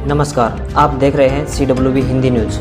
नमस्कार, आप देख रहे हैं CWB हिंदी न्यूज।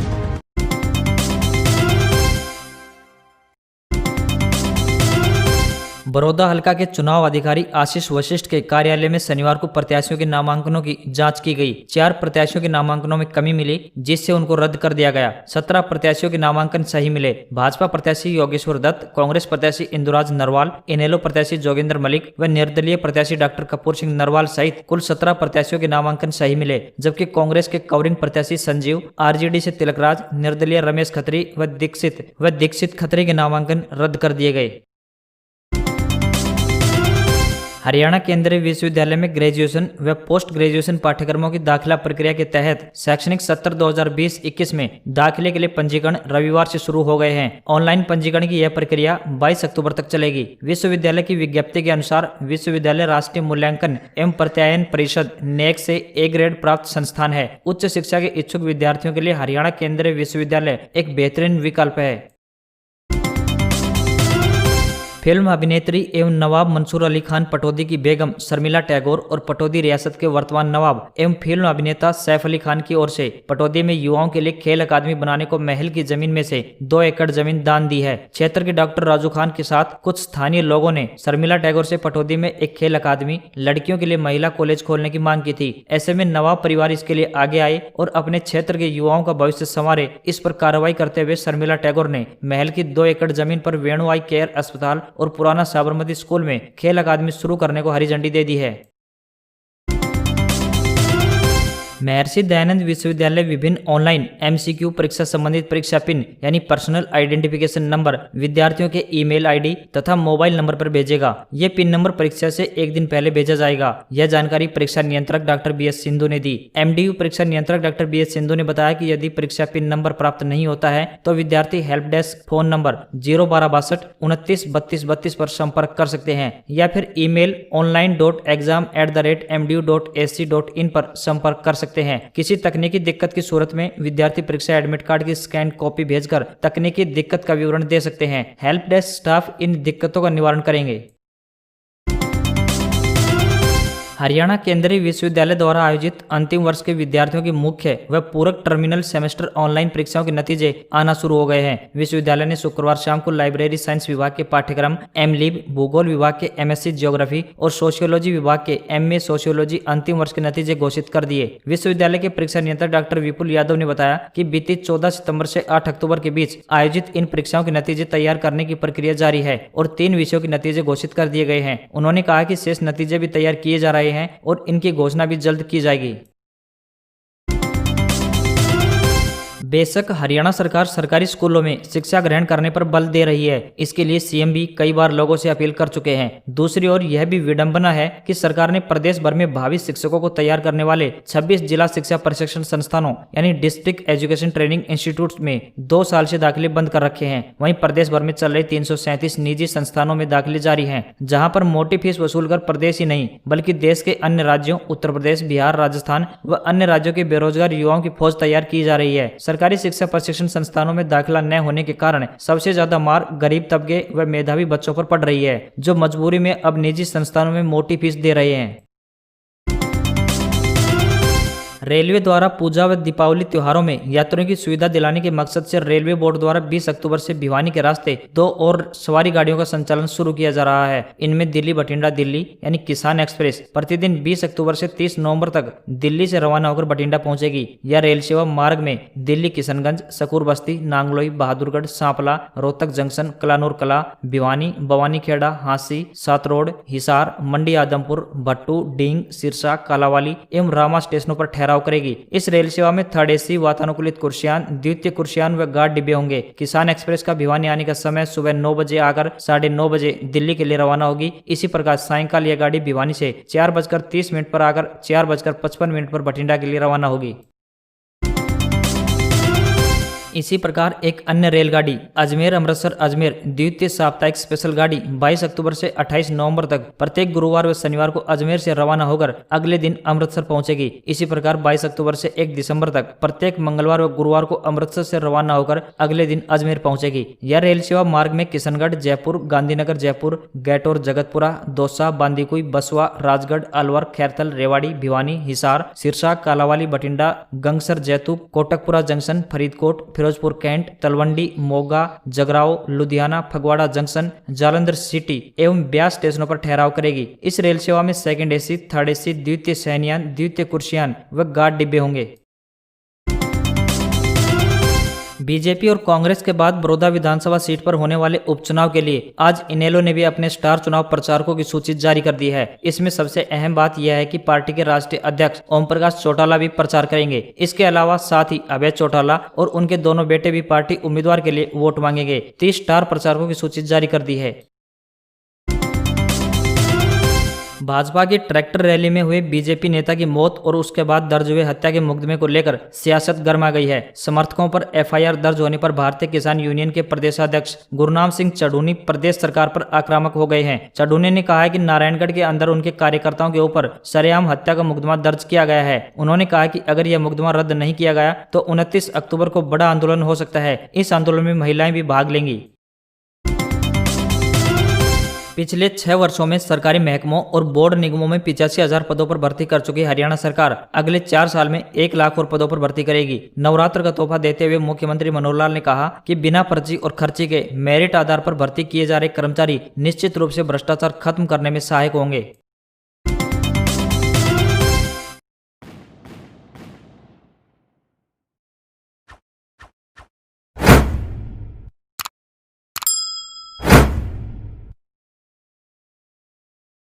बड़ौदा हल्का के चुनाव अधिकारी आशीष वशिष्ठ के कार्यालय में शनिवार को प्रत्याशियों के नामांकनों की जांच की गई। 4 प्रत्याशियों के नामांकनों में कमी मिली, जिससे उनको रद्द कर दिया गया। 17 प्रत्याशियों के नामांकन सही मिले। भाजपा प्रत्याशी योगेश्वर दत्त, कांग्रेस प्रत्याशी इंदुराज नरवाल, इनेलो प्रत्याशी जोगिंदर मलिक व निर्दलीय प्रत्याशी डॉक्टर कपूर सिंह नरवाल सहित कुल 17 प्रत्याशियों के नामांकन सही मिले, जबकि कांग्रेस के कवरिंग प्रत्याशी संजीव, आरजेडी से तिलकराज, निर्दलीय रमेश खत्री व दीक्षित खत्री के नामांकन रद्द कर दिए गए। हरियाणा केंद्रीय विश्वविद्यालय में ग्रेजुएशन व पोस्ट ग्रेजुएशन पाठ्यक्रमों की दाखिला प्रक्रिया के तहत शैक्षणिक सत्र 2020-21 में दाखिले के लिए पंजीकरण रविवार से शुरू हो गए हैं। ऑनलाइन पंजीकरण की यह प्रक्रिया 22 अक्टूबर तक चलेगी। विश्वविद्यालय की विज्ञप्ति के अनुसार विश्वविद्यालय राष्ट्रीय मूल्यांकन एवं प्रत्यायन परिषद नेक से A ग्रेड प्राप्त संस्थान है। उच्च शिक्षा के इच्छुक विद्यार्थियों के लिए हरियाणा केंद्रीय विश्वविद्यालय एक बेहतरीन विकल्प है। फिल्म अभिनेत्री एवं नवाब मंसूर अली खान पटौदी की बेगम शर्मिला टैगोर और पटौदी रियासत के वर्तमान नवाब एवं फिल्म अभिनेता सैफ अली खान की ओर से पटौदी में युवाओं के लिए खेल अकादमी बनाने को महल की जमीन में से 2 एकड़ जमीन दान दी है। क्षेत्र के डॉक्टर राजू खान के साथ कुछ स्थानीय लोगों ने शर्मिला टैगोर से पटौदी में एक खेल अकादमी, लड़कियों के लिए महिला कॉलेज खोलने की मांग की थी। ऐसे में नवाब परिवार इसके लिए आगे आए और अपने क्षेत्र के युवाओं का भविष्य संवारे, इस पर कार्रवाई करते हुए शर्मिला टैगोर ने महल की 2 एकड़ जमीन पर वेणु आई केयर अस्पताल और पुराना साबरमती स्कूल में खेल अकादमी शुरू करने को हरी झंडी दे दी है। महर्षि दयानंद विश्वविद्यालय विभिन्न ऑनलाइन MCQ परीक्षा संबंधित परीक्षा पिन यानी पर्सनल आइडेंटिफिकेशन नंबर विद्यार्थियों के ईमेल आईडी तथा मोबाइल नंबर पर भेजेगा। ये पिन नंबर परीक्षा से 1 दिन पहले भेजा जाएगा। यह जानकारी परीक्षा नियंत्रक डॉक्टर BS सिंधु ने दी। MDU परीक्षा नियंत्रक डॉक्टर BS सिंधु ने बताया कि यदि परीक्षा पिन नंबर प्राप्त नहीं होता है तो विद्यार्थी हेल्प डेस्क फोन नंबर 01262 29 32 32 पर संपर्क कर सकते हैं या फिर ईमेल online.exam@mdu.ac.in पर संपर्क कर सकते हैं। किसी तकनीकी दिक्कत की सूरत में विद्यार्थी परीक्षा एडमिट कार्ड की स्कैन कॉपी भेजकर तकनीकी दिक्कत का विवरण दे सकते हैं। हेल्प डेस्क स्टाफ इन दिक्कतों का निवारण करेंगे। हरियाणा केंद्रीय विश्वविद्यालय द्वारा आयोजित अंतिम वर्ष के विद्यार्थियों की मुख्य व पूरक टर्मिनल सेमेस्टर ऑनलाइन परीक्षाओं के नतीजे आना शुरू हो गए हैं। विश्वविद्यालय ने शुक्रवार शाम को लाइब्रेरी साइंस विभाग के पाठ्यक्रम MLib, भूगोल विभाग के MSc ज्योग्राफी और सोशियोलॉजी विभाग के MA सोशियोलॉजी अंतिम वर्ष के नतीजे घोषित कर दिए। विश्वविद्यालय के परीक्षा नियंत्रक डॉक्टर विपुल यादव ने बताया कि बीती 14 सितंबर से 8 अक्टूबर के बीच आयोजित इन परीक्षाओं के नतीजे तैयार करने की प्रक्रिया जारी है और 3 विषयों के नतीजे घोषित कर दिए गए हैं। उन्होंने कहा कि शेष नतीजे भी तैयार किए जा रहे हैं और इनकी घोषणा भी जल्द की जाएगी। बेशक हरियाणा सरकार सरकारी स्कूलों में शिक्षा ग्रहण करने पर बल दे रही है, इसके लिए CM भी कई बार लोगों से अपील कर चुके हैं। दूसरी ओर यह भी विडंबना है कि सरकार ने प्रदेश भर में भावी शिक्षकों को तैयार करने वाले 26 जिला शिक्षा प्रशिक्षण संस्थानों यानी डिस्ट्रिक्ट एजुकेशन ट्रेनिंग इंस्टीट्यूट में 2 साल से दाखिले बंद कर रखे हैं। वहीं प्रदेश भर में चल रहे 337 निजी संस्थानों में दाखिले जारी हैं, जहां पर मोटी फीस वसूल कर प्रदेश ही नहीं बल्कि देश के अन्य राज्यों उत्तर प्रदेश, बिहार, राजस्थान व अन्य राज्यों के बेरोजगार युवाओं की फौज तैयार की जा रही है। सरकारी शिक्षा प्रशिक्षण संस्थानों में दाखिला न होने के कारण सबसे ज्यादा मार गरीब तबके व मेधावी बच्चों पर पड़ रही है, जो मजबूरी में अब निजी संस्थानों में मोटी फीस दे रहे हैं। रेलवे द्वारा पूजा व दीपावली त्योहारों में यात्रियों की सुविधा दिलाने के मकसद से रेलवे बोर्ड द्वारा 20 अक्टूबर से भिवानी के रास्ते 2 और सवारी गाड़ियों का संचालन शुरू किया जा रहा है। इनमें दिल्ली बठिंडा दिल्ली यानी किसान एक्सप्रेस प्रतिदिन 20 अक्टूबर से 30 नवंबर तक दिल्ली से रवाना होकर बठिंडा पहुंचेगी। यह रेल सेवा मार्ग में दिल्ली किशनगंज, सकूर बस्ती, नांगलोई, बहादुरगढ़, सांपला, रोहतक जंक्शन, कलानूर कला, भिवानी, भवानीखेड़ा, हांसी, सातरोड, हिसार, मंडी आदमपुर, भट्टू, डींग, सिरसा, कालावाली एवं रामा स्टेशनों पर ठहराव करेगी। इस रेल सेवा में 3rd AC वातानुकूलित कुर्सियान, द्वितीय कुर्सियान व गार्ड डिब्बे होंगे। किसान एक्सप्रेस का भिवानी आने का समय सुबह 9 बजे आकर 9:30 बजे दिल्ली के लिए रवाना होगी। इसी प्रकार सायंकाल यह गाड़ी भिवानी से 4:30 पर आकर 4:55 पर बठिंडा के लिए रवाना होगी। इसी प्रकार एक अन्य रेलगाड़ी अजमेर अमृतसर अजमेर द्वितीय साप्ताहिक स्पेशल गाड़ी 22 अक्टूबर से 28 नवंबर तक प्रत्येक गुरुवार व शनिवार को अजमेर से रवाना होकर अगले दिन अमृतसर पहुंचेगी। इसी प्रकार 22 अक्टूबर से 1 दिसंबर तक प्रत्येक मंगलवार व गुरुवार को अमृतसर से रवाना होकर अगले दिन अजमेर पहुंचेगी। यह रेल सेवा मार्ग में Kishangarh Jaipur Gandhinagar Jaipur Gaitore Jagatpura Dausa Bandikui Baswa Rajgarh Alwar Khairthal Rewari Bhiwani Hisar Sirsa Kalanwali Bathinda Gangsar Jaitu Kotkapura junction Faridkot Firozpur cantt Talwandi Moga Jagraon Ludhiana Phagwara junction Jalandhar city एवं ब्यास स्टेशनों पर ठहराव करेगी। इस रेल सेवा में सेकंड एसी थर्ड एसी द्वितीय शयनयान द्वितीय कुर्सियान व गार्ड डिब्बे होंगे। बीजेपी और कांग्रेस के बाद बड़ौदा विधानसभा सीट पर होने वाले उपचुनाव के लिए आज इनेलो ने भी अपने स्टार चुनाव प्रचारकों की सूची जारी कर दी है। इसमें सबसे अहम बात यह है कि पार्टी के राष्ट्रीय अध्यक्ष ओम प्रकाश चौटाला भी प्रचार करेंगे। इसके अलावा साथ ही अभय चौटाला और उनके दोनों बेटे भी पार्टी उम्मीदवार के लिए वोट मांगेंगे। 30 स्टार प्रचारकों की सूची जारी कर दी है। भाजपा की ट्रैक्टर रैली में हुए बीजेपी नेता की मौत और उसके बाद दर्ज हुए हत्या के मुकदमे को लेकर सियासत गर्मा गई है। समर्थकों पर एफआईआर दर्ज होने पर भारतीय किसान यूनियन के प्रदेशाध्यक्ष गुरनाम सिंह चढ़ूनी प्रदेश सरकार पर आक्रामक हो गए हैं। चढ़ूनी ने कहा है कि नारायणगढ़ के अंदर उनके कार्यकर्ताओं के ऊपर सरेआम हत्या का मुकदमा दर्ज किया गया है। उन्होंने कहा कि अगर यह मुकदमा रद्द नहीं किया गया तो 29 अक्टूबर को बड़ा आंदोलन हो सकता है। इस आंदोलन में महिलाएं भी भाग लेंगी। पिछले 6 वर्षों में सरकारी महकमों और बोर्ड निगमों में 85,000 पदों पर भर्ती कर चुकी हरियाणा सरकार अगले 4 साल में 1 लाख और पदों पर भर्ती करेगी। नवरात्र का तोहफा देते हुए मुख्यमंत्री मनोहर लाल ने कहा कि बिना पर्ची और खर्ची के मेरिट आधार पर भर्ती किए जा रहे कर्मचारी निश्चित रूप से भ्रष्टाचार खत्म करने में सहायक होंगे।